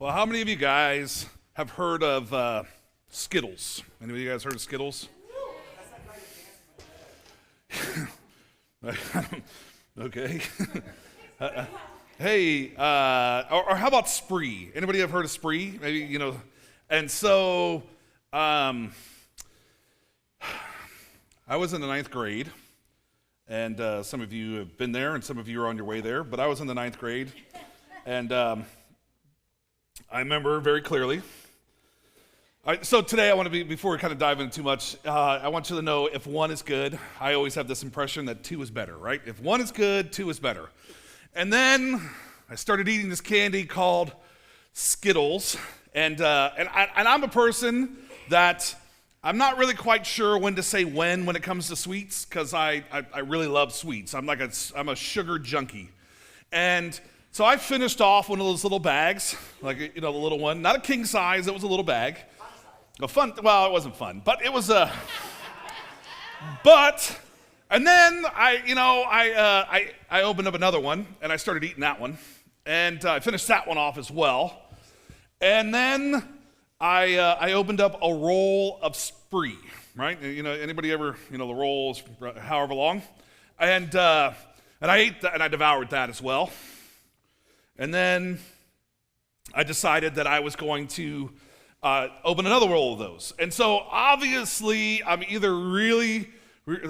Well, how many of you guys have heard of Skittles? Anybody of you guys heard of Skittles? Okay. Hey, or how about Spree? Anybody have heard of Spree? Maybe, And so, I was in the ninth grade, and some of you have been there, and some of you are on your way there, but I was in the ninth grade, and I remember very clearly. So today I want to before we kind of dive into too much, I want you to know if one is good, I always have this impression that two is better, right? If one is good, two is better. And then I started eating this candy called Skittles, and I'm a person that I'm not really quite sure when to say when it comes to sweets, because I really love sweets. I'm a sugar junkie. And so I finished off one of those little bags, like, the little one, not a king size, it was a little bag. Well, it wasn't fun, but it was and then I opened up another one, and I started eating that one, and I finished that one off as well. And then I opened up a roll of Spree, right? Anybody ever, the rolls, however long? And I ate that, and I devoured that as well. And then I decided that I was going to open another roll of those. And so obviously I'm either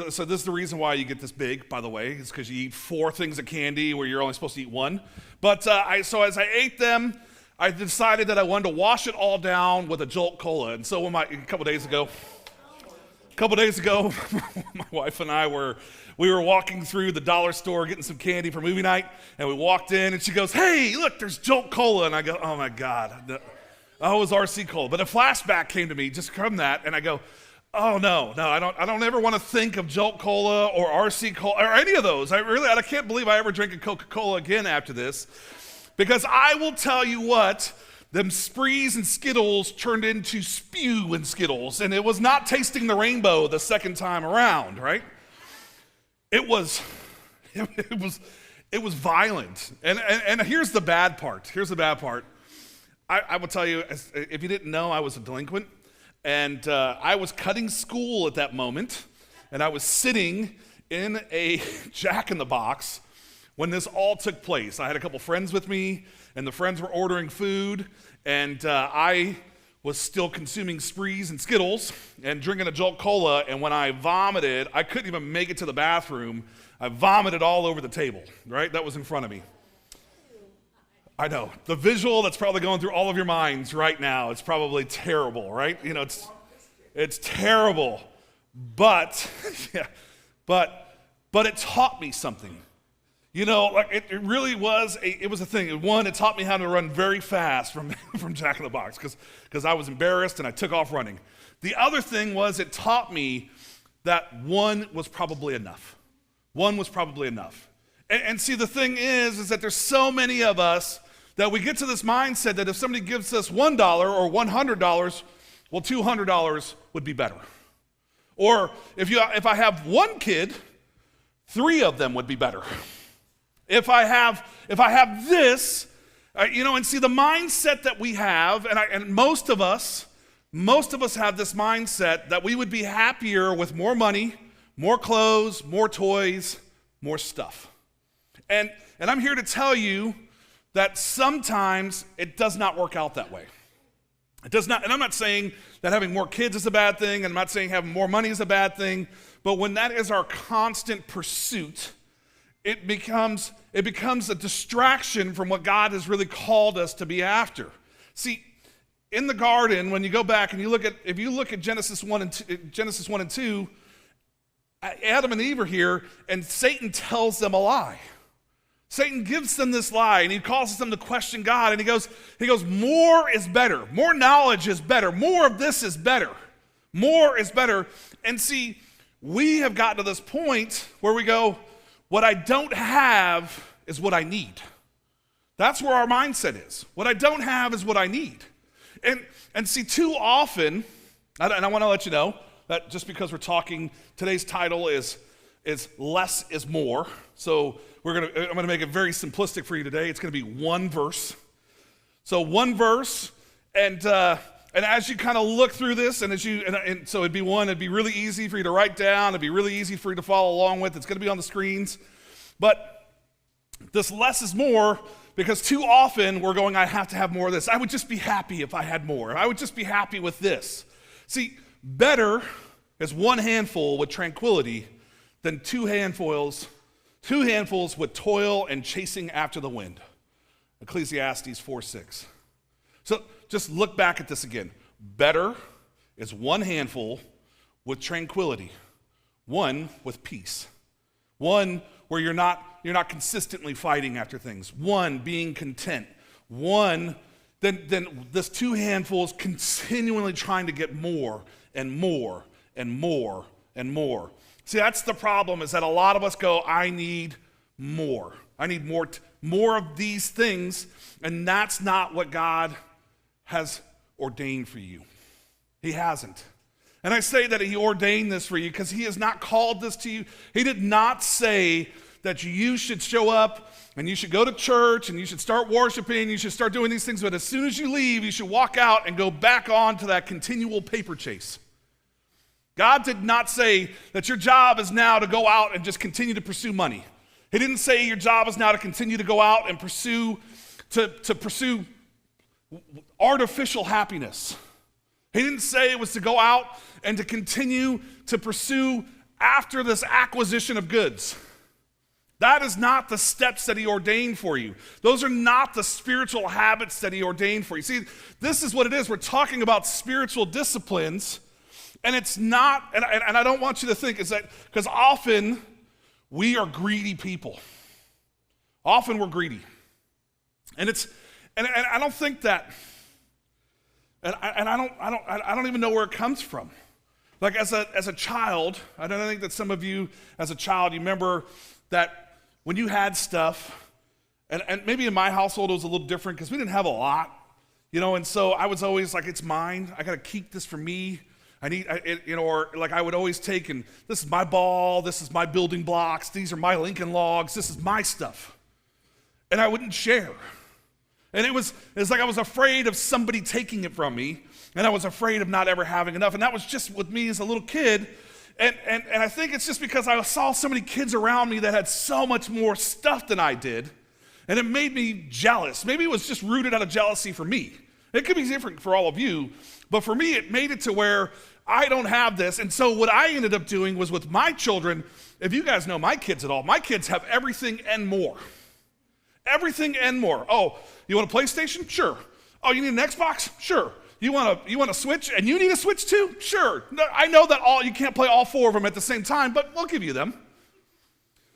so this is the reason why you get this big, by the way, is because you eat 4 things of candy where you're only supposed to eat 1. But so as I ate them, I decided that I wanted to wash it all down with a Jolt Cola. And so a couple days ago, my wife and I were walking through the dollar store getting some candy for movie night, and we walked in, and she goes, "Hey, look, there's Jolt Cola." And I go, "Oh my God." Oh, it was RC Cola. But a flashback came to me just from that, and I go, "Oh no, I don't ever want to think of Jolt Cola or RC Cola or any of those. I can't believe I ever drink a Coca-Cola again after this, because I will tell you what, them Sprees and Skittles turned into spew and Skittles, and it was not tasting the rainbow the second time around, right? It was violent, and here's the bad part. I will tell you, if you didn't know, I was a delinquent, and I was cutting school at that moment, and I was sitting in a Jack-in-the-Box when this all took place. I had a couple friends with me, and the friends were ordering food, and I was still consuming Sprees and Skittles and drinking a Jolt Cola, and when I vomited, I couldn't even make it to the bathroom. I vomited all over the table, right? That was in front of me. I know. The visual that's probably going through all of your minds right now, it's probably terrible, right? It's terrible. But it taught me something. It really was it was a thing. One, it taught me how to run very fast from Jack in the Box, because I was embarrassed and I took off running. The other thing was it taught me that one was probably enough. And see, the thing is that there's so many of us that we get to this mindset that if somebody gives us $1 or $100, well, $200 would be better. Or if I have 1 kid, 3 of them would be better. If I have this, and see the mindset that we have, and most of us have this mindset that we would be happier with more money, more clothes, more toys, more stuff. And I'm here to tell you that sometimes it does not work out that way. It does not, and I'm not saying that having more kids is a bad thing, and I'm not saying having more money is a bad thing, but when that is our constant pursuit, it becomes a distraction from what God has really called us to be after. See, in the garden, when you go back and if you look at Genesis 1 and 2, Adam and Eve are here, and Satan tells them a lie. Satan gives them this lie, and he causes them to question God, and he goes, more is better. More knowledge is better. More of this is better. More is better. And see, we have gotten to this point where we go, what I don't have is what I need. That's where our mindset is. What I don't have is what I need. And see, too often, and I want to let you know that just because we're talking, today's title is less is more. So I'm going to make it very simplistic for you today. It's going to be one verse. So one verse, and as you kind of look through this, and so it'd be really easy for you to write down. It'd be really easy for you to follow along with. It's going to be on the screens. But this less is more, because too often we're going, I have to have more of this. I would just be happy if I had more. I would just be happy with this. See, better is one handful with tranquility than two handfuls with toil and chasing after the wind. Ecclesiastes 4:6. So just look back at this again. Better is one handful with tranquility, one with peace, one where you're not consistently fighting after things, one being content, one then this two handfuls continually trying to get more and more and more and more. See, that's the problem, is that a lot of us go, I need more. I need more of these things, and that's not what God has ordained for you. He hasn't. And I say that he ordained this for you because he has not called this to you. He did not say that you should show up and you should go to church and you should start worshiping, you should start doing these things, but as soon as you leave, you should walk out and go back on to that continual paper chase. God did not say that your job is now to go out and just continue to pursue money. He didn't say your job is now to continue to go out and pursue artificial happiness. He didn't say it was to go out and to continue to pursue after this acquisition of goods. That is not the steps that he ordained for you. Those are not the spiritual habits that he ordained for you. See, this is what it is. We're talking about spiritual disciplines, and it's not, and I don't want you to think, is that, because often we are greedy people. Often we're greedy. And I don't think that, and I don't even know where it comes from. Like as a child, I don't think that some of you as a child, you remember that when you had stuff, and maybe in my household it was a little different because we didn't have a lot, and so I was always like, it's mine. I got to keep this for me. Or like I would always take, and this is my ball, this is my building blocks, these are my Lincoln logs, this is my stuff. And I wouldn't share. And it's like I was afraid of somebody taking it from me, and I was afraid of not ever having enough. And that was just with me as a little kid. And I think it's just because I saw so many kids around me that had so much more stuff than I did, and it made me jealous. Maybe it was just rooted out of jealousy for me. It could be different for all of you, but for me, it made it to where I don't have this. And so what I ended up doing was with my children, if you guys know my kids at all, my kids have everything and more. Everything and more. Oh, you want a PlayStation? Sure. Oh, you need an Xbox? Sure. You want a Switch, and you need a Switch too? Sure. No, I know that you can't play all four of them at the same time, but we'll give you them.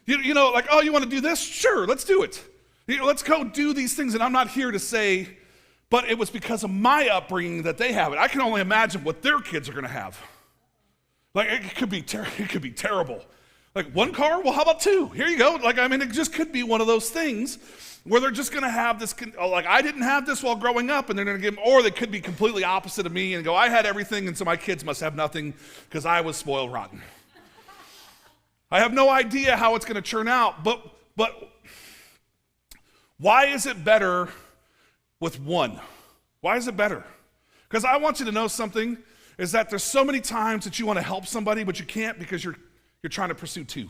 Like, oh, you want to do this? Sure, let's do it. Let's go do these things, and I'm not here to say, but it was because of my upbringing that they have it. I can only imagine what their kids are going to have. Like, it could be terrible. Like, one car? Well, how about two? Here you go. Like, it just could be one of those things where they're just going to have this, like, I didn't have this while growing up, and they're going to give them, or they could be completely opposite of me and go, I had everything, and so my kids must have nothing because I was spoiled rotten. I have no idea how it's going to turn out, but why is it better with one? Why is it better? Because I want you to know something, is that there's so many times that you want to help somebody, but you can't because you're trying to pursue two.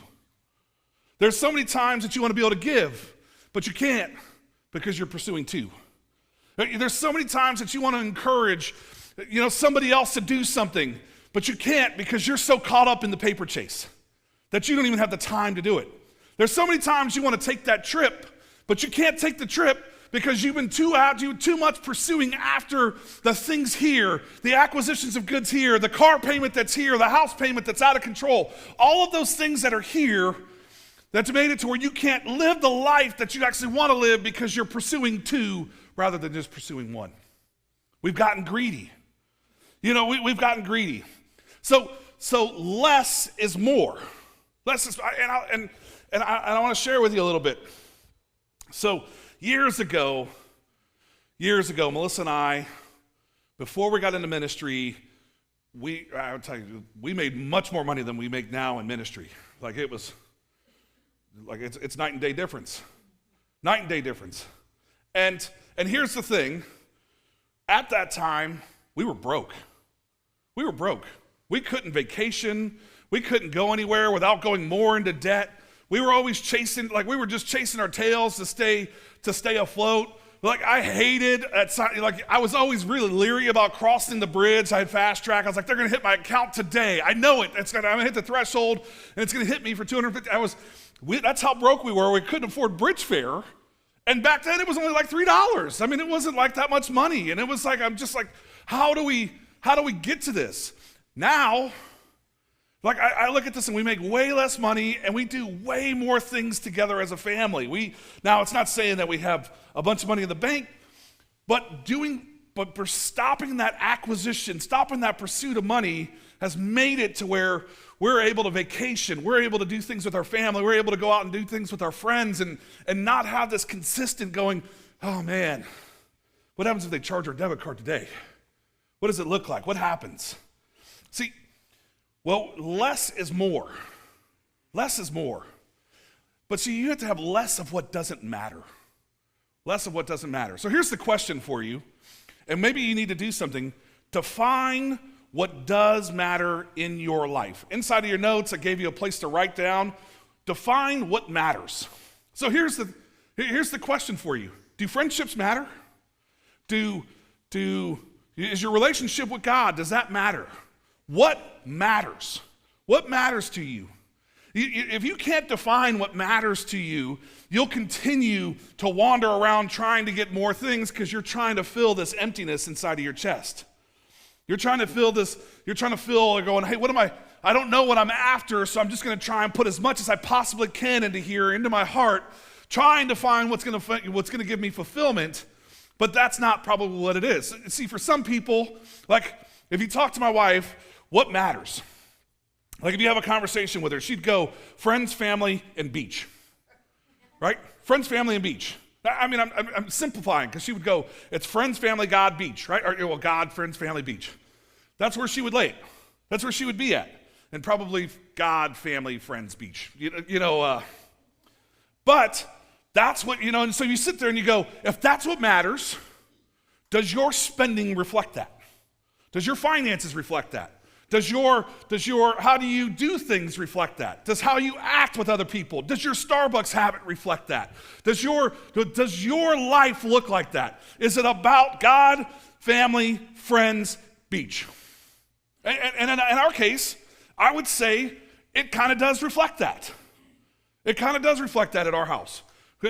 There's so many times that you want to be able to give, but you can't because you're pursuing two. There's so many times that you want to encourage, somebody else to do something, but you can't because you're so caught up in the paper chase that you don't even have the time to do it. There's so many times you want to take that trip, but you can't take the trip because you've been too much pursuing after the things here, the acquisitions of goods here, the car payment that's here, the house payment that's out of control. All of those things that are here that's made it to where you can't live the life that you actually want to live because you're pursuing two rather than just pursuing one. We've gotten greedy. We've gotten greedy. So less is more. Less is, and I want to share with you a little bit. So years ago, Melissa and I, before we got into ministry, I would tell you, we made much more money than we make now in ministry. Like it was, like it's night and day difference. Night and day difference. And And here's the thing. At that time, we were broke. We were broke. We couldn't vacation. We couldn't go anywhere without going more into debt. We were always chasing, like we were just chasing our tails to stay afloat. Like I hated, I was always really leery about crossing the bridge. I had fast track. I was like, they're gonna hit my account today. I know it. I'm gonna hit the threshold and it's gonna hit me for $250. That's how broke we were. We couldn't afford bridge fare. And back then it was only like $3. I mean, it wasn't like that much money. And it was like, I'm just like, how do we get to this? Now, like I look at this and we make way less money and we do way more things together as a family. Now it's not saying that we have a bunch of money in the bank, but for stopping that acquisition, stopping that pursuit of money has made it to where we're able to vacation, we're able to do things with our family, we're able to go out and do things with our friends and not have this consistent going, oh man, what happens if they charge our debit card today? What does it look like? What happens? See, well, less is more. Less is more. But see, you have to have less of what doesn't matter. Less of what doesn't matter. So here's the question for you, and maybe you need to do something. Define what does matter in your life. Inside of your notes, I gave you a place to write down. Define what matters. So here's the question for you. Do friendships matter? Is your relationship with God, does that matter? What matters? What matters to you? If you can't define what matters to you, you'll continue to wander around trying to get more things because you're trying to fill this emptiness inside of your chest. You're trying to fill going, hey, I don't know what I'm after, so I'm just going to try and put as much as I possibly can into here, into my heart, trying to find what's going to give me fulfillment, but that's not probably what it is. See, for some people, like if you talk to my wife, what matters? Like if you have a conversation with her, she'd go friends, family, and beach, right? Friends, family, and beach. I mean, I'm simplifying because she would go, it's friends, family, God, beach, right? Or, well, God, friends, family, beach. That's where she would lay it. That's where she would be at. And probably God, family, friends, beach. But that's what, and so you sit there and you go, if that's what matters, does your spending reflect that? Does your finances reflect that? Does your how do you do things reflect that? Does how you act with other people? Does your Starbucks habit reflect that? Does your life look like that? Is it about God, family, friends, beach? And in our case, I would say it kind of does reflect that. It kind of does reflect that at our house.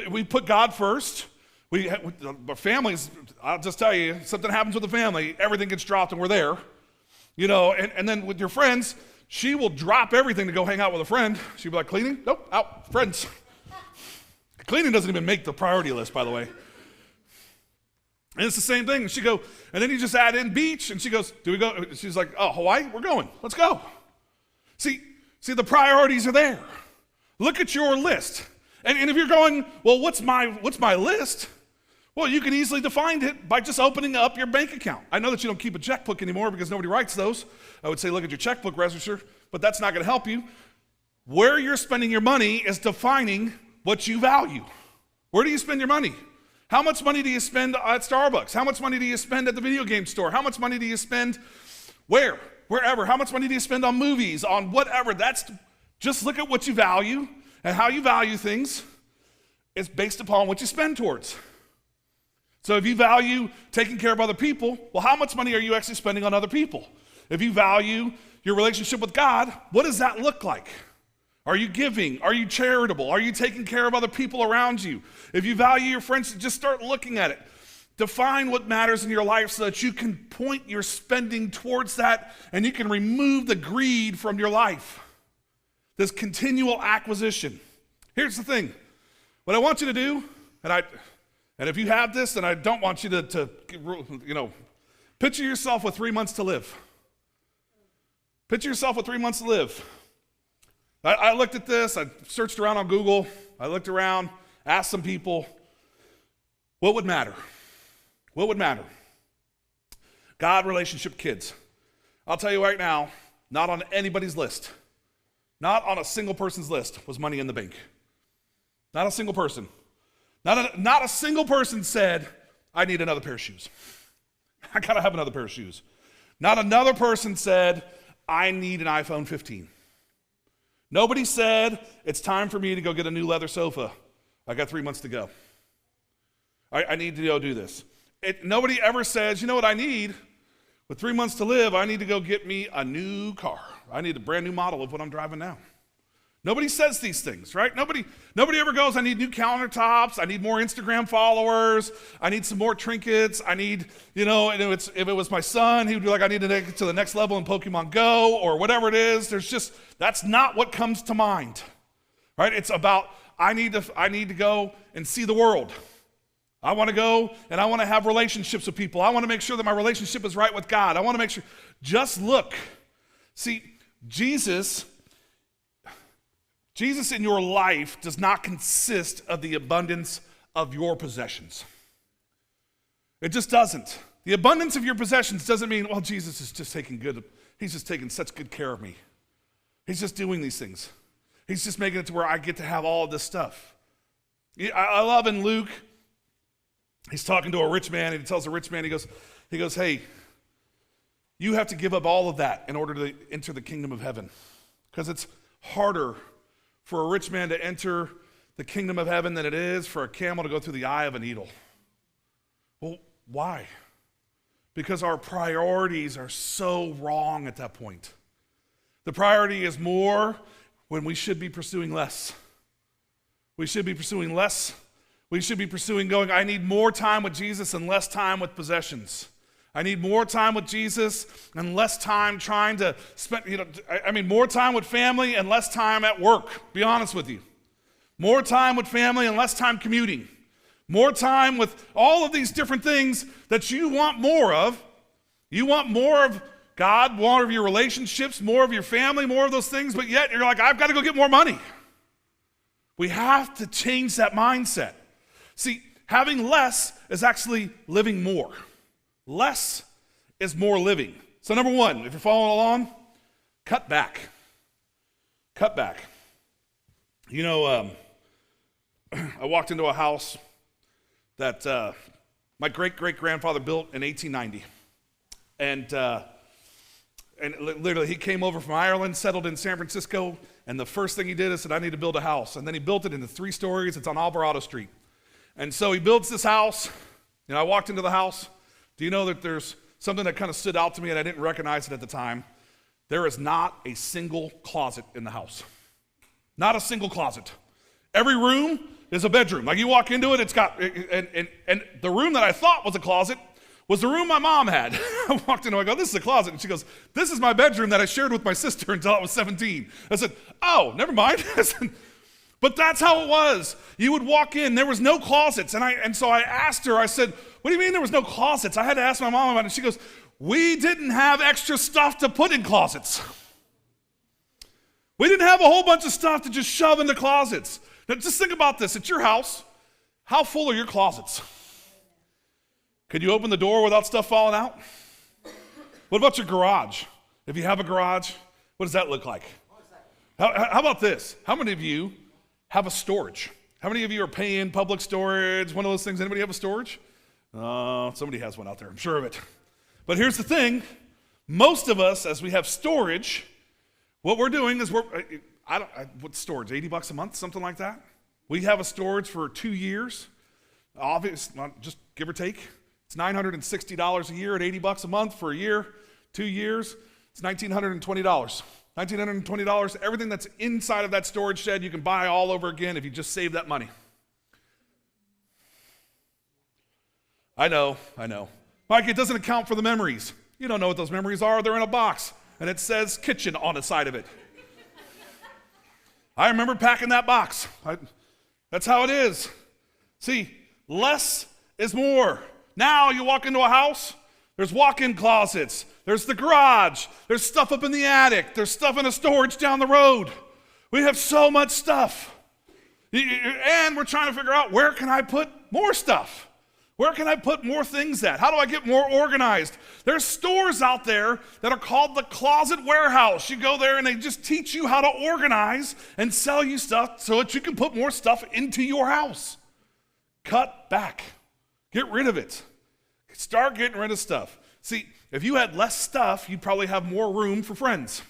We put God first. Our families, I'll just tell you, something happens with the family, everything gets dropped and we're there. And then with your friends, she will drop everything to go hang out with a friend. She'll be like, cleaning? Nope, out, friends. Cleaning doesn't even make the priority list, by the way. And it's the same thing. And then you just add in beach, and she goes, do we go? She's like, oh, Hawaii? We're going. Let's go. See, the priorities are there. Look at your list. And if you're going, well, what's my list? Well, you can easily define it by just opening up your bank account. I know that you don't keep a checkbook anymore because nobody writes those. I would say look at your checkbook register, but that's not going to help you. Where you're spending your money is defining what you value. Where do you spend your money? How much money do you spend at Starbucks? How much money do you spend at the video game store? How much money do you spend wherever? How much money do you spend on movies, on whatever? Just look at what you value, and how you value things is based upon what you spend towards. So if you value taking care of other people, well, how much money are you actually spending on other people? If you value your relationship with God, what does that look like? Are you giving? Are you charitable? Are you taking care of other people around you? If you value your friends, just start looking at it. Define what matters in your life so that you can point your spending towards that and you can remove the greed from your life. This continual acquisition. Here's the thing. What I want you to do, and if you have this, then I don't want you to picture yourself with 3 months to live. Picture yourself with 3 months to live. I looked at this, I searched around on Google, I looked around, asked some people, what would matter? What would matter? God, relationship, kids. I'll tell you right now, not on anybody's list, not on a single person's list was money in the bank. Not a single person. Not a single person said, I need another pair of shoes. I gotta have another pair of shoes. Not another person said, I need an iPhone 15. Nobody said, it's time for me to go get a new leather sofa. I got 3 months to go. I need to go do this. Nobody ever says, you know what I need? With 3 months to live, I need to go get me a new car. I need a brand new model of what I'm driving now. Nobody says these things, right? Nobody ever goes, I need new countertops. I need more Instagram followers. I need some more trinkets. I need, and if it was my son, he would be like, I need to get to the next level in Pokemon Go or whatever it is. That's not what comes to mind, right? It's about, I need to go and see the world. I want to go and I want to have relationships with people. I want to make sure that my relationship is right with God. I want to make sure, just look. See, Jesus in your life does not consist of the abundance of your possessions. It just doesn't. The abundance of your possessions doesn't mean, well, Jesus is just he's just taking such good care of me. He's just doing these things. He's just making it to where I get to have all of this stuff. I love in Luke, he's talking to a rich man, and he tells the rich man, he goes, hey, you have to give up all of that in order to enter the kingdom of heaven. Because it's harder for a rich man to enter the kingdom of heaven than it is for a camel to go through the eye of a needle. Well, why? Because our priorities are so wrong at that point. The priority is more when we should be pursuing less. We should be pursuing less. We should be pursuing going, I need more time with Jesus and less time with possessions. I need more time with Jesus and less time trying to spend, more time with family and less time at work, be honest with you. More time with family and less time commuting. More time with all of these different things that you want more of. You want more of God, more of your relationships, more of your family, more of those things, but yet you're like, I've got to go get more money. We have to change that mindset. See, having less is actually living more. Less is more living. So number one, if you're following along, cut back. Cut back. I walked into a house that my great-great-grandfather built in 1890. And literally he came over from Ireland, settled in San Francisco, and the first thing he did is said, I need to build a house. And then he built it into 3 stories. It's on Alvarado Street. And so he builds this house. I walked into the house. Do you know that there's something that kind of stood out to me and I didn't recognize it at the time? There is not a single closet in the house. Not a single closet. Every room is a bedroom. Like you walk into it, it's got, and the room that I thought was a closet was the room my mom had. I walked in and I go, this is a closet. And she goes, this is my bedroom that I shared with my sister until I was 17. I said, oh, never mind. But that's how it was. You would walk in, there was no closets. And so I asked her, I said, what do you mean there was no closets? I had to ask my mom about it. She goes, we didn't have extra stuff to put in closets. We didn't have a whole bunch of stuff to just shove into closets. Now just think about this. At your house, how full are your closets? Could you open the door without stuff falling out? What about your garage? If you have a garage, what does that look like? How about this? How many of you have a storage? How many of you are paying public storage? One of those things. Anybody have a storage? Somebody has one out there, I'm sure of it. But here's the thing. Most of us, as we have storage, what we're doing is what's storage, $80 a month, something like that? We have a storage for 2 years. Obviously, just give or take. It's $960 a year at $80 a month for a year, 2 years. It's $1,920. $1,920, everything that's inside of that storage shed, you can buy all over again if you just save that money. I know. Mike, it doesn't account for the memories. You don't know what those memories are. They're in a box, and it says kitchen on the side of it. I remember packing that box. That's how it is. See, less is more. Now you walk into a house, there's walk-in closets, there's the garage, there's stuff up in the attic, there's stuff in a storage down the road. We have so much stuff. And we're trying to figure out, where can I put more stuff? Where can I put more things at? How do I get more organized? There's stores out there that are called the Closet Warehouse. You go there and they just teach you how to organize and sell you stuff so that you can put more stuff into your house. Cut back. Get rid of it. Start getting rid of stuff. See, if you had less stuff, you'd probably have more room for friends.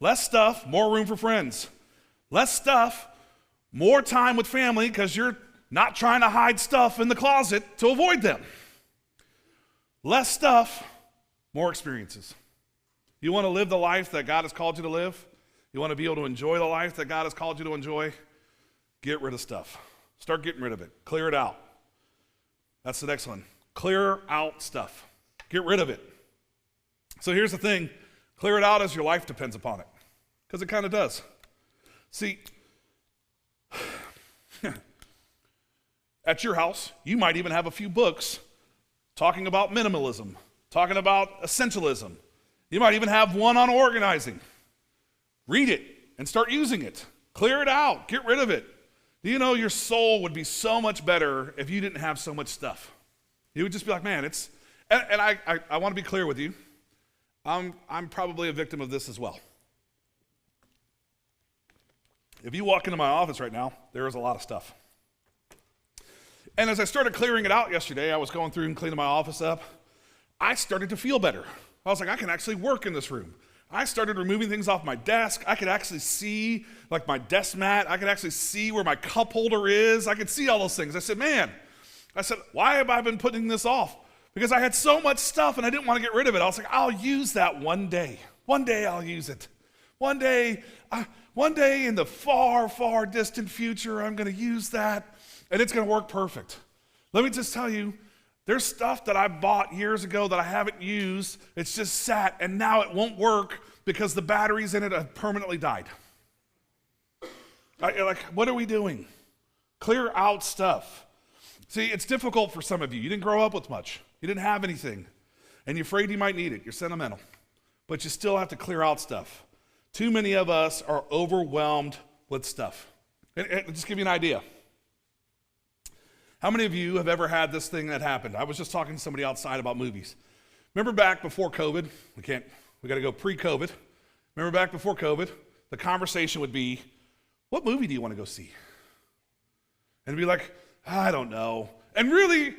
Less stuff, more room for friends. Less stuff, more time with family because you're not trying to hide stuff in the closet to avoid them. Less stuff, more experiences. You want to live the life that God has called you to live? You want to be able to enjoy the life that God has called you to enjoy? Get rid of stuff. Start getting rid of it. Clear it out. That's the next one. Clear out stuff. Get rid of it. So here's the thing. Clear it out as your life depends upon it. Because it kind of does. See, at your house, you might even have a few books talking about minimalism, talking about essentialism. You might even have one on organizing. Read it and start using it. Clear it out. Get rid of it. Do you know your soul would be so much better if you didn't have so much stuff? You would just be like, man, it's... And I want to be clear with you. I'm probably a victim of this as well. If you walk into my office right now, there is a lot of stuff. And as I started clearing it out yesterday, I was going through and cleaning my office up. I started to feel better. I was like, I can actually work in this room. I started removing things off my desk. I could actually see like my desk mat. I could actually see where my cup holder is. I could see all those things. I said, why have I been putting this off? Because I had so much stuff and I didn't want to get rid of it. I was like, I'll use that one day. One day I'll use it. One day in the far, far distant future, I'm going to use that and it's going to work perfect. Let me just tell you, there's stuff that I bought years ago that I haven't used. It's just sat, and now it won't work because the batteries in it have permanently died. What are we doing? Clear out stuff. See, it's difficult for some of you. You didn't grow up with much. You didn't have anything, and you're afraid you might need it. You're sentimental, but you still have to clear out stuff. Too many of us are overwhelmed with stuff. And just give you an idea. How many of you have ever had this thing that happened? I was just talking to somebody outside about movies. Remember back before COVID? We got to go pre-COVID. Remember back before COVID? The conversation would be, what movie do you want to go see? And it'd be like, I don't know. And really,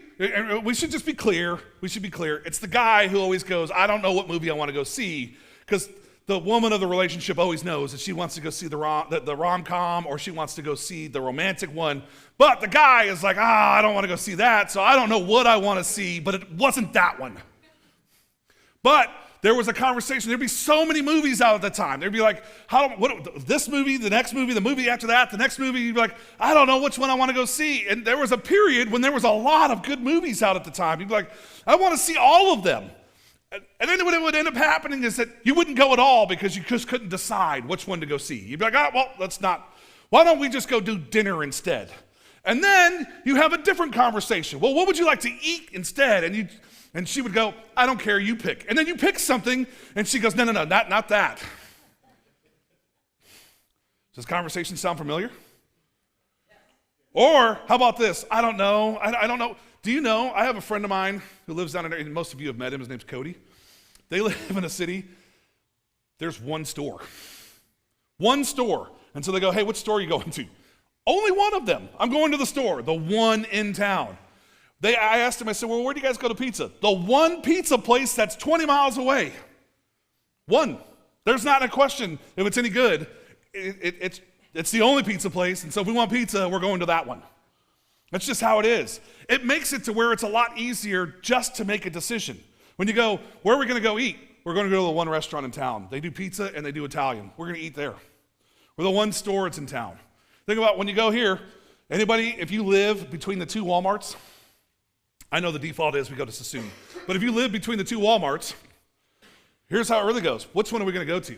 we should just be clear. We should be clear. It's the guy who always goes, I don't know what movie I want to go see, because the woman of the relationship always knows that she wants to go see the rom-com or she wants to go see the romantic one. But the guy is like, I don't want to go see that, so I don't know what I want to see, but it wasn't that one. But there was a conversation. There'd be so many movies out at the time. There'd be like, this movie, the next movie, the movie after that, the next movie. You'd be like, I don't know which one I want to go see. And there was a period when there was a lot of good movies out at the time. You'd be like, I want to see all of them. And then what would end up happening is that you wouldn't go at all because you just couldn't decide which one to go see. You'd be like, why don't we just go do dinner instead? And then you have a different conversation. Well, what would you like to eat instead? And she would go, I don't care, you pick. And then you pick something, and she goes, no, not that. Does this conversation sound familiar? Or how about this? I don't know. I don't know. Do you know, I have a friend of mine who lives down in there, and most of you have met him. His name's Cody. They live in a city. There's one store. One store. And so they go, hey, what store are you going to? Only one of them. I'm going to the store, the one in town. I asked him, I said, well, where do you guys go to pizza? The one pizza place that's 20 miles away. One. There's not a question if it's any good. It's the only pizza place, and so if we want pizza, we're going to that one. That's just how it is. It makes it to where it's a lot easier just to make a decision. When you go, where are we going to go eat? We're going to go to the one restaurant in town. They do pizza and they do Italian. We're going to eat there. Or the one store that's in town. Think about when you go here, anybody, if you live between the two Walmarts, I know the default is we go to Sassoon, but if you live between the two Walmarts, here's how it really goes. Which one are we going to go to?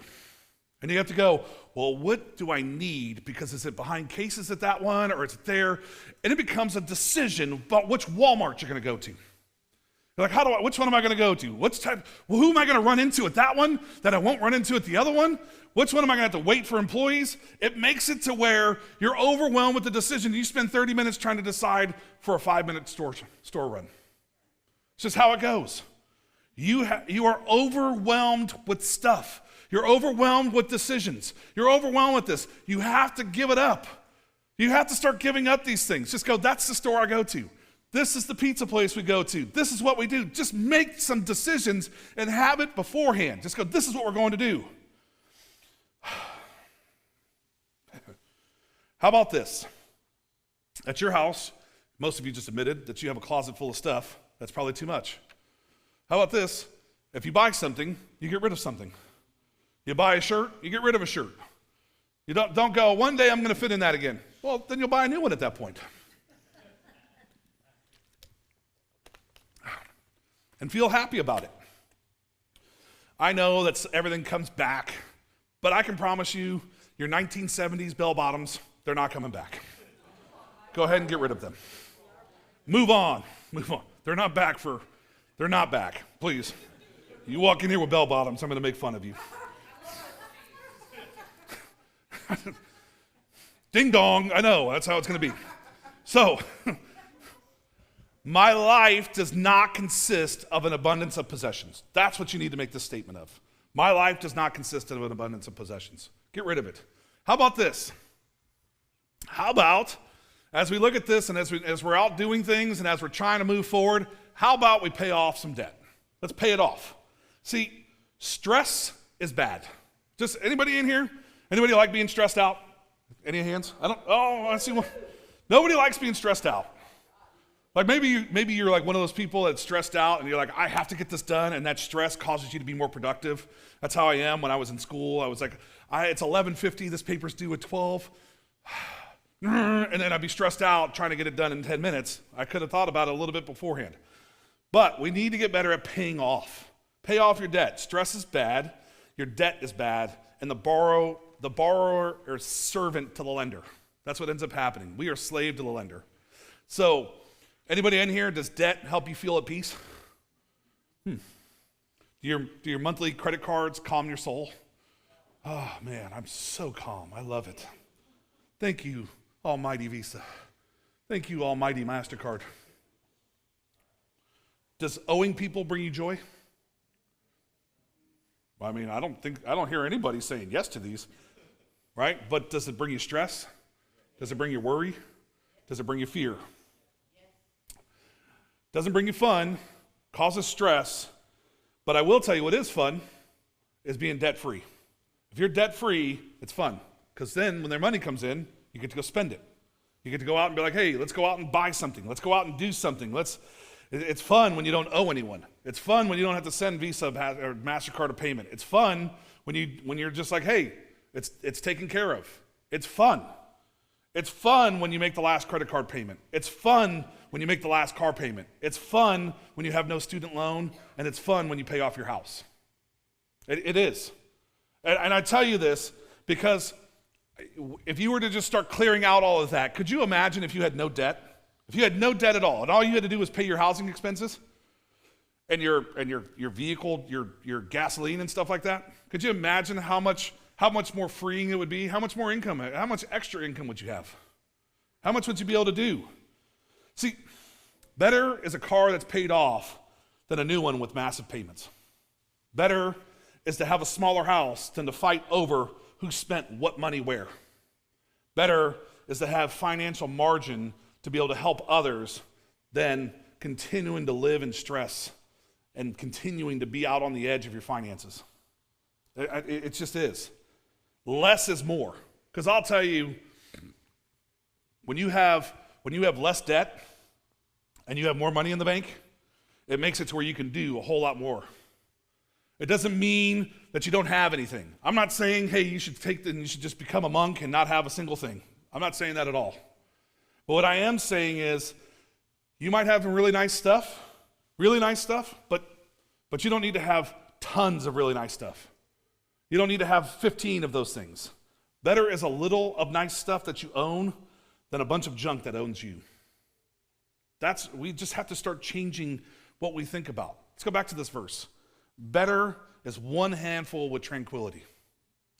And you have to go, well, what do I need? Because is it behind cases at that one or is it there? And it becomes a decision about which Walmart you're going to go to. You're like, which one am I going to go to? Who am I going to run into at that one that I won't run into at the other one? Which one am I going to have to wait for employees? It makes it to where you're overwhelmed with the decision. You spend 30 minutes trying to decide for a 5-minute store run. It's just how it goes. You are overwhelmed with stuff. You're overwhelmed with decisions. You're overwhelmed with this. You have to give it up. You have to start giving up these things. Just go, that's the store I go to. This is the pizza place we go to. This is what we do. Just make some decisions and have it beforehand. Just go, this is what we're going to do. How about this? At your house, most of you just admitted that you have a closet full of stuff. That's probably too much. How about this? If you buy something, you get rid of something. You buy a shirt, you get rid of a shirt. You don't go, one day I'm going to fit in that again. Well, then you'll buy a new one at that point. And feel happy about it. I know that everything comes back, but I can promise you, your 1970s bell bottoms, they're not coming back. Go ahead and get rid of them. Move on. They're not back. Please. You walk in here with bell bottoms, I'm going to make fun of you. Ding dong, I know, that's how it's going to be. So, my life does not consist of an abundance of possessions. That's what you need to make this statement of. My life does not consist of an abundance of possessions. Get rid of it. How about this? How about, as we look at this and as we're out doing things and as we're trying to move forward, how about we pay off some debt? Let's pay it off. See, stress is bad. Just anybody in here? Anybody like being stressed out? Any hands? I see one. Nobody likes being stressed out. Like maybe you're like one of those people that's stressed out and you're like, I have to get this done, and that stress causes you to be more productive. That's how I am when I was in school. I was like, it's 11:50, this paper's due at 12. And then I'd be stressed out trying to get it done in 10 minutes. I could have thought about it a little bit beforehand. But we need to get better at paying off. Pay off your debt. Stress is bad. Your debt is bad. And the borrower or servant to the lender. That's what ends up happening. We are slave to the lender. So, anybody in here, does debt help you feel at peace? Do your monthly credit cards calm your soul? Oh man, I'm so calm. I love it. Thank you, Almighty Visa. Thank you, Almighty MasterCard. Does owing people bring you joy? I mean, I don't hear anybody saying yes to these, right? But does it bring you stress? Does it bring you worry? Does it bring you fear? Doesn't bring you fun, causes stress, but I will tell you what is fun is being debt-free. If you're debt-free, it's fun, because then when their money comes in, you get to go spend it. You get to go out and be like, hey, let's go out and buy something. Let's go out and do something. It's fun when you don't owe anyone. It's fun when you don't have to send Visa or MasterCard a payment. It's fun when you're just like, hey, it's taken care of. It's fun. It's fun when you make the last credit card payment. It's fun when you make the last car payment. It's fun when you have no student loan, and it's fun when you pay off your house. It is. And I tell you this because if you were to just start clearing out all of that, could you imagine if you had no debt? If you had no debt at all, and all you had to do was pay your housing expenses and your vehicle, your gasoline and stuff like that, could you imagine how much more freeing it would be? How much more income? How much extra income would you have? How much would you be able to do? See, better is a car that's paid off than a new one with massive payments. Better is to have a smaller house than to fight over who spent what money where. Better is to have financial margin to be able to help others than continuing to live in stress and continuing to be out on the edge of your finances. It just is. Less is more. Because I'll tell you, when you have less debt and you have more money in the bank, it makes it to where you can do a whole lot more. It doesn't mean that you don't have anything. I'm not saying, hey, you should just become a monk and not have a single thing. I'm not saying that at all. But what I am saying is, you might have really nice stuff, but you don't need to have tons of really nice stuff. You don't need to have 15 of those things. Better is a little of nice stuff that you own than a bunch of junk that owns you. We just have to start changing what we think about. Let's go back to this verse. Better is one handful with tranquility.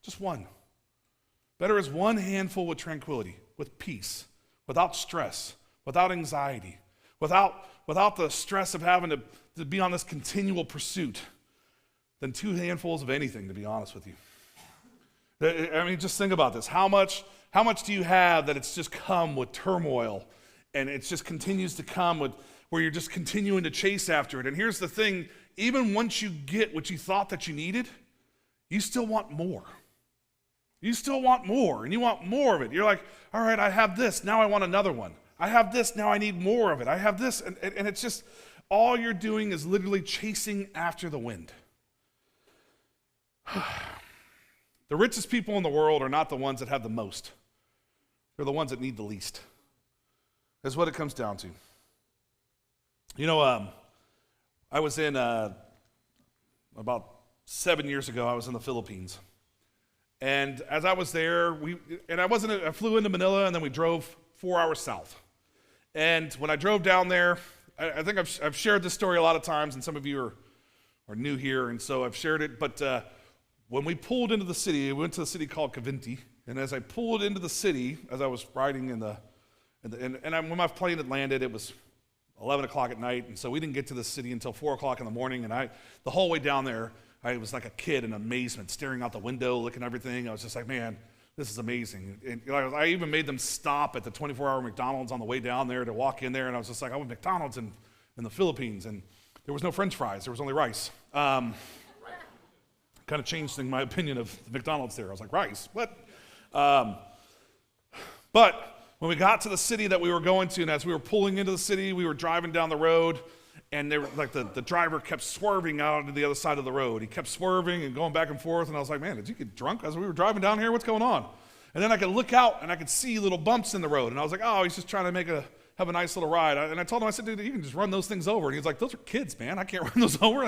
Just one. Better is one handful with tranquility, with peace, without stress, without anxiety, without the stress of having to be on this continual pursuit, than 2 handfuls of anything, to be honest with you. I mean, just think about this. How much do you have that it's just come with turmoil And it just continues to come where you're just continuing to chase after it. And here's the thing, even once you get what you thought that you needed, you still want more. You still want more, and you want more of it. You're like, all right, I have this, now I want another one. I have this, now I need more of it. I have this, and it's just, all you're doing is literally chasing after the wind. The richest people in the world are not the ones that have the most. They're the ones that need the least. That's what it comes down to. You know, I was in, about 7 years ago, I was in the Philippines. And as I was there, I flew into Manila, and then we drove 4 hours south. And when I drove down there, I think I've shared this story a lot of times, and some of you are new here, and so I've shared it. But when we pulled into the city, we went to a city called Cavite. And as I pulled into the city, as I was riding when my plane had landed, it was 11 o'clock at night, and so we didn't get to the city until 4 o'clock in the morning. And the whole way down there, I was like a kid in amazement, staring out the window, looking at everything. I was just like, man, this is amazing. And I even made them stop at the 24-hour McDonald's on the way down there to walk in there, and I was just like, I want McDonald's in the Philippines, and there was no French fries, there was only rice. Kind of changed my opinion of the McDonald's there. I was like, rice, what? But when we got to the city that we were going to, and as we were pulling into the city, we were driving down the road, and they were like the driver kept swerving out to the other side of the road. He kept swerving and going back and forth, and I was like, man, did you get drunk as we were driving down here? What's going on? And then I could look out, and I could see little bumps in the road, and I was like, oh, he's just trying to have a nice little ride. And I told him, I said, dude, you can just run those things over. And he's like, those are kids, man. I can't run those over.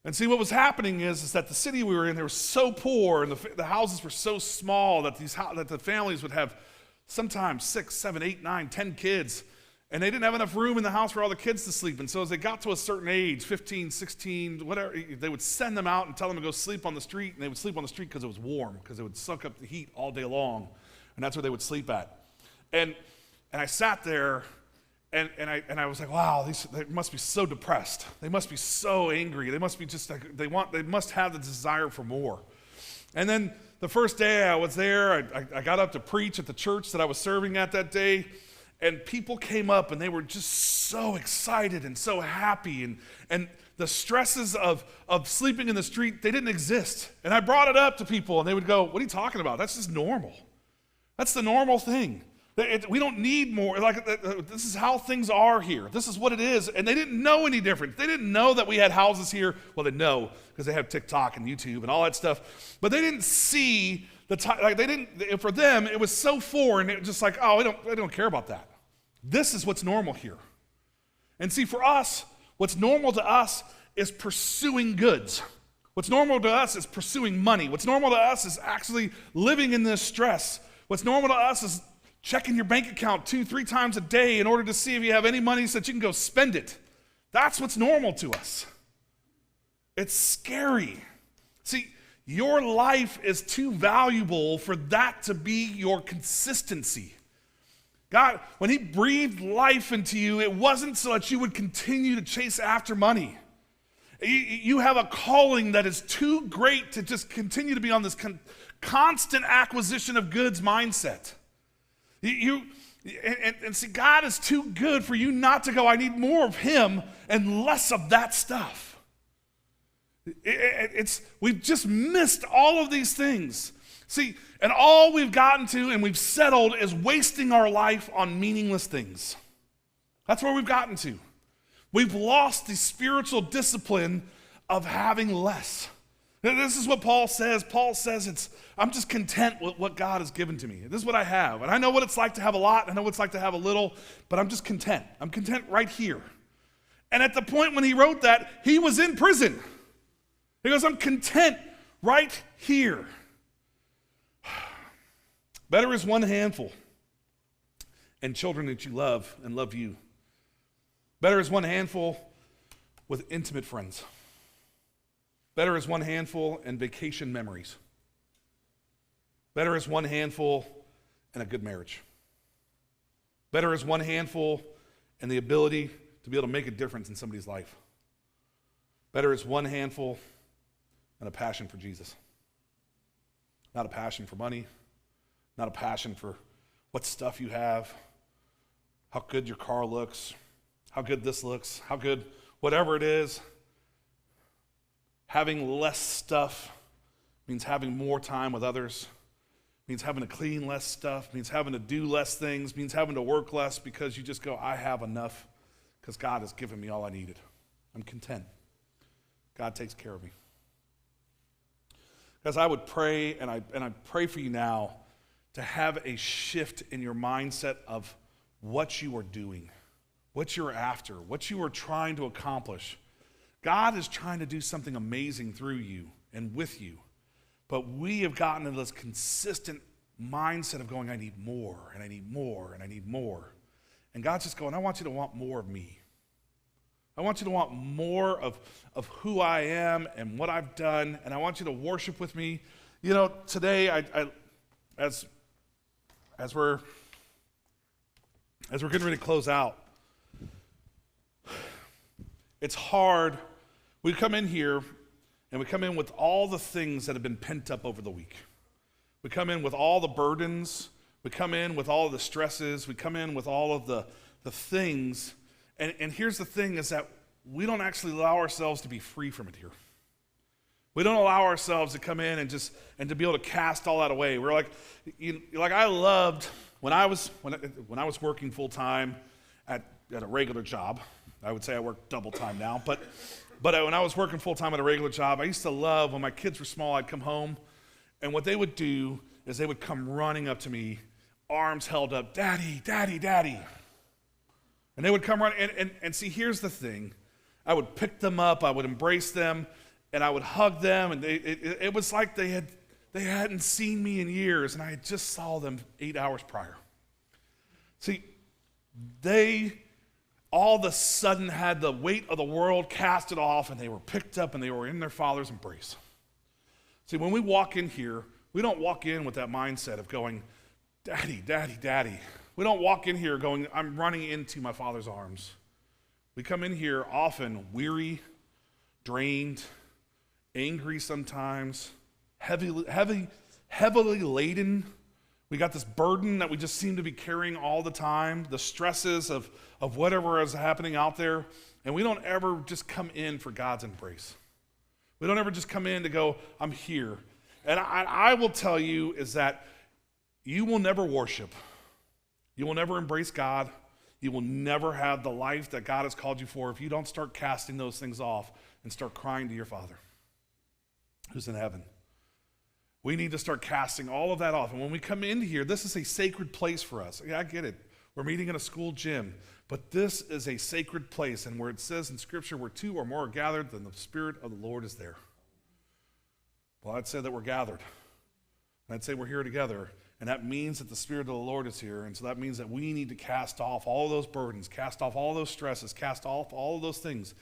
And see, what was happening is that the city we were in, they were so poor, and the houses were so small that the families would have sometimes 6, 7, 8, 9, 10 kids. And they didn't have enough room in the house for all the kids to sleep. And so as they got to a certain age, 15, 16, whatever, they would send them out and tell them to go sleep on the street. And they would sleep on the street because it was warm, because it would suck up the heat all day long. And that's where they would sleep at. And I sat there, and I was like, wow, they must be so depressed. They must be so angry. They must be just like, they must have the desire for more. And then the first day I was there, I got up to preach at the church that I was serving at that day. And people came up, and they were just so excited and so happy. And the stresses of sleeping in the street, they didn't exist. And I brought it up to people, and they would go, what are you talking about? That's just normal. That's the normal thing. We don't need more. This is how things are here. This is what it is. And they didn't know any different. They didn't know that we had houses here. Well, they know because they have TikTok and YouTube and all that stuff. But they didn't see for them, it was so foreign. It was just like, oh, I don't care about that. This is what's normal here. And see, for us, what's normal to us is pursuing goods. What's normal to us is pursuing money. What's normal to us is actually living in this stress. What's normal to us is checking your bank account 2-3 times a day in order to see if you have any money so that you can go spend it. That's what's normal to us. It's scary. See, your life is too valuable for that to be your consistency. God, when He breathed life into you, it wasn't so that you would continue to chase after money. You have a calling that is too great to just continue to be on this constant acquisition of goods mindset. And see, God is too good for you not to go, I need more of Him and less of that stuff. We've just missed all of these things. See, and all we've gotten to and we've settled is wasting our life on meaningless things. That's where we've gotten to. We've lost the spiritual discipline of having less. This is what Paul says. Paul says, I'm just content with what God has given to me. This is what I have. And I know what it's like to have a lot. I know what it's like to have a little, but I'm just content. I'm content right here. And at the point when he wrote that, he was in prison. He goes, I'm content right here. Better is one handful and children that you love and love you. Better is one handful with intimate friends. Better is one handful and vacation memories. Better is one handful and a good marriage. Better is one handful and the ability to be able to make a difference in somebody's life. Better is one handful and a passion for Jesus. Not a passion for money, not a passion for what stuff you have, how good your car looks, how good this looks, how good whatever it is. Having less stuff means having more time with others, means having to clean less stuff, means having to do less things, means having to work less because you just go, I have enough because God has given me all I needed. I'm content. God takes care of me. Guys, I would pray, and I pray for you now to have a shift in your mindset of what you are doing, what you're after, what you are trying to accomplish. God is trying to do something amazing through you and with you, but we have gotten into this consistent mindset of going, I need more, and I need more, and I need more. And God's just going, I want you to want more of me. I want you to want more of who I am and what I've done, and I want you to worship with me. You know, today, as we're getting ready to close out, it's hard. We come in here, and we come in with all the things that have been pent up over the week. We come in with all the burdens. We come in with all the stresses. We come in with all of the things. And here's the thing is that we don't actually allow ourselves to be free from it here. We don't allow ourselves to come in and to be able to cast all that away. We're like, I loved when I was working full time at a regular job. I would say I work double time now, but when I was working full time at a regular job, I used to love when my kids were small. I'd come home, and what they would do is they would come running up to me, arms held up, "Daddy, Daddy, Daddy." And they would come running, and see, here's the thing. I would pick them up, I would embrace them, and I would hug them, and it was like they hadn't seen me in years, and I had just saw them 8 hours prior. See, they all of a sudden had the weight of the world casted off, and they were picked up, and they were in their Father's embrace. See, when we walk in here, we don't walk in with that mindset of going, "Daddy, Daddy, Daddy." We don't walk in here going, I'm running into my Father's arms. We come in here often weary, drained, angry sometimes, heavily laden. We got this burden that we just seem to be carrying all the time, the stresses of whatever is happening out there, and we don't ever just come in for God's embrace. We don't ever just come in to go, I'm here. And I will tell you is that you will never worship. You will never embrace God. You will never have the life that God has called you for if you don't start casting those things off and start crying to your Father who's in heaven. We need to start casting all of that off. And when we come in here, this is a sacred place for us. Yeah, I get it. We're meeting in a school gym, but this is a sacred place. And where it says in Scripture, where two or more are gathered, then the Spirit of the Lord is there. Well, I'd say that we're gathered. And I'd say we're here together. And that means that the Spirit of the Lord is here. And so that means that we need to cast off all those burdens, cast off all those stresses, cast off all of those things,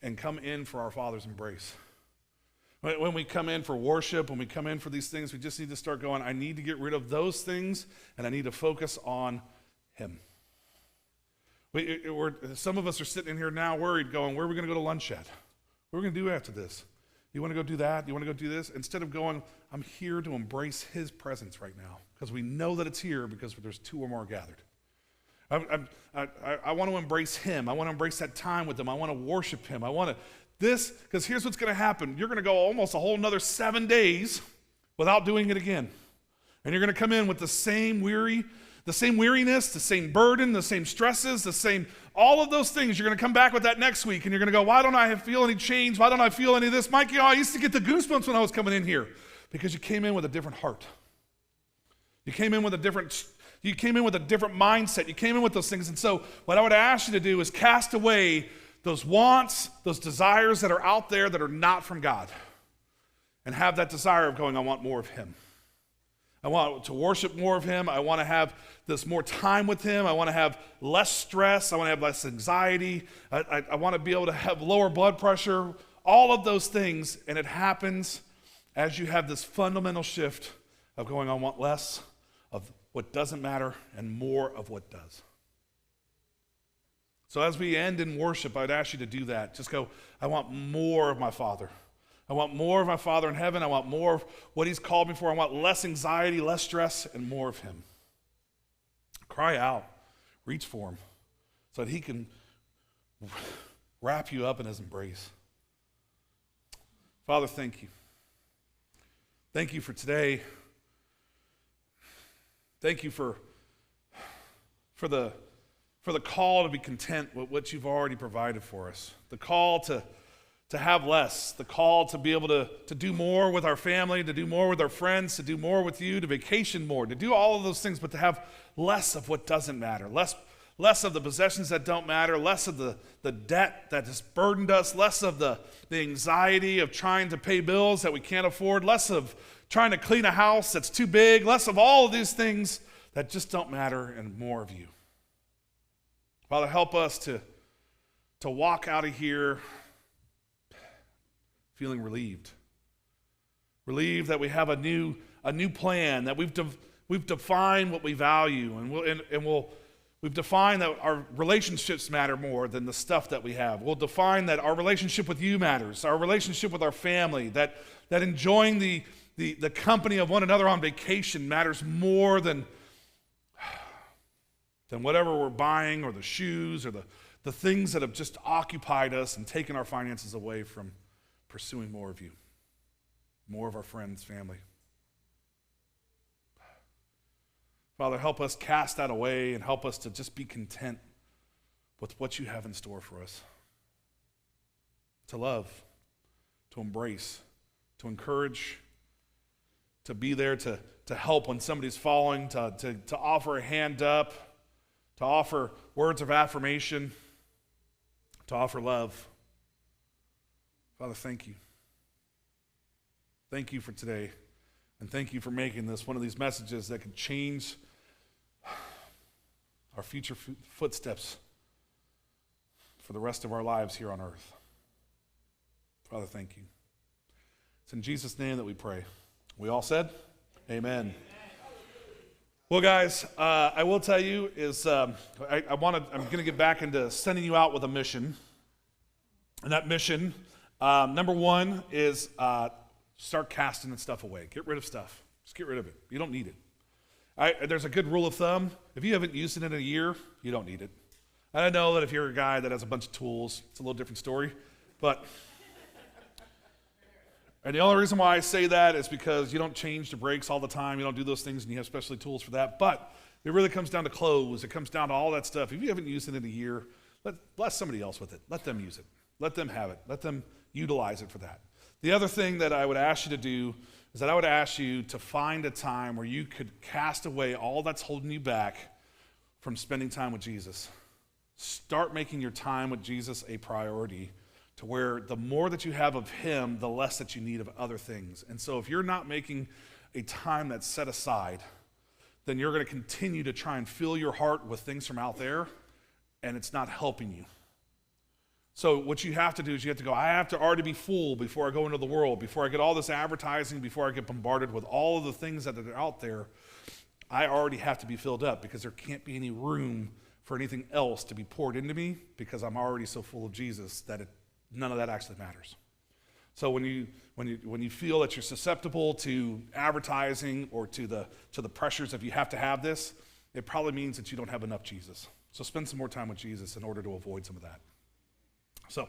and come in for our Father's embrace. When we come in for worship, when we come in for these things, we just need to start going, I need to get rid of those things, and I need to focus on Him. Some of us are sitting in here now worried, going, where are we going to go to lunch at? What are we going to do after this? You want to go do that? You want to go do this? Instead of going, I'm here to embrace His presence right now, because we know that it's here because there's two or more gathered. I want to embrace Him. I want to embrace that time with Him. I want to worship Him. I want to this, because here's what's going to happen. You're going to go almost a whole another 7 days without doing it again. And you're going to come in with the same weariness, the same burden, the same stresses, all of those things. You're going to come back with that next week, and you're going to go, why don't I feel any change? Why don't I feel any of this? Mike, I used to get the goosebumps when I was coming in here, because you came in with a different heart. You came in with a different mindset. You came in with those things. And so what I would ask you to do is cast away those wants, those desires that are out there that are not from God, and have that desire of going, I want more of Him. I want to worship more of Him. I want to have this more time with Him. I want to have less stress. I want to have less anxiety. I want to be able to have lower blood pressure, all of those things. And it happens as you have this fundamental shift of going, I want less of what doesn't matter and more of what does. So as we end in worship, I'd ask you to do that. Just go, I want more of my Father. I want more of my Father in heaven. I want more of what He's called me for. I want less anxiety, less stress, and more of Him. Cry out. Reach for him so that he can wrap you up in his embrace. Father, thank you. Thank you for today. Thank you for the call to be content with what you've already provided for us. The call to have less. The call to be able to do more with our family, to do more with our friends, to do more with you, to vacation more, to do all of those things, but to have less of what doesn't matter. Less of the possessions that don't matter, less of the debt that has burdened us, less of the anxiety of trying to pay bills that we can't afford, less of trying to clean a house that's too big, less of all of these things that just don't matter, and more of you. Father, help us to walk out of here feeling relieved. Relieved that we have a new plan, that we've defined what we value, and we've defined that our relationships matter more than the stuff that we have. We'll define that our relationship with you matters, our relationship with our family, that enjoying the company of one another on vacation matters more than whatever we're buying, or the shoes, or the things that have just occupied us and taken our finances away from pursuing more of you, more of our friends, family. Father, help us cast that away and help us to just be content with what you have in store for us. To love, to embrace, to encourage, to be there to help when somebody's falling, to offer a hand up, to offer words of affirmation, to offer love. Father, thank you. Thank you for today, and thank you for making this one of these messages that could change our future footsteps for the rest of our lives here on earth. Father, thank you. It's in Jesus' name that we pray. We all said, amen. Well, guys, I will tell you is I'm going to get back into sending you out with a mission. And that mission, number one, is start casting that stuff away. Get rid of stuff. Just get rid of it. You don't need it. There's a good rule of thumb. If you haven't used it in a year, you don't need it. And I know that if you're a guy that has a bunch of tools, it's a little different story. And the only reason why I say that is because you don't change the brakes all the time. You don't do those things, and you have specialty tools for that. But it really comes down to clothes. It comes down to all that stuff. If you haven't used it in a year, bless somebody else with it. Let them use it. Let them have it. Let them utilize it for that. The other thing that I would ask you to do is that I would ask you to find a time where you could cast away all that's holding you back from spending time with Jesus. Start making your time with Jesus a priority, to where the more that you have of him, the less that you need of other things. And so if you're not making a time that's set aside, then you're going to continue to try and fill your heart with things from out there, and it's not helping you. So what you have to do is you have to go, I have to already be full before I go into the world, before I get all this advertising, before I get bombarded with all of the things that are out there. I already have to be filled up, because there can't be any room for anything else to be poured into me, because I'm already so full of Jesus that none of that actually matters. So when you feel that you're susceptible to advertising or to the pressures of you have to have this, it probably means that you don't have enough Jesus. So spend some more time with Jesus in order to avoid some of that. So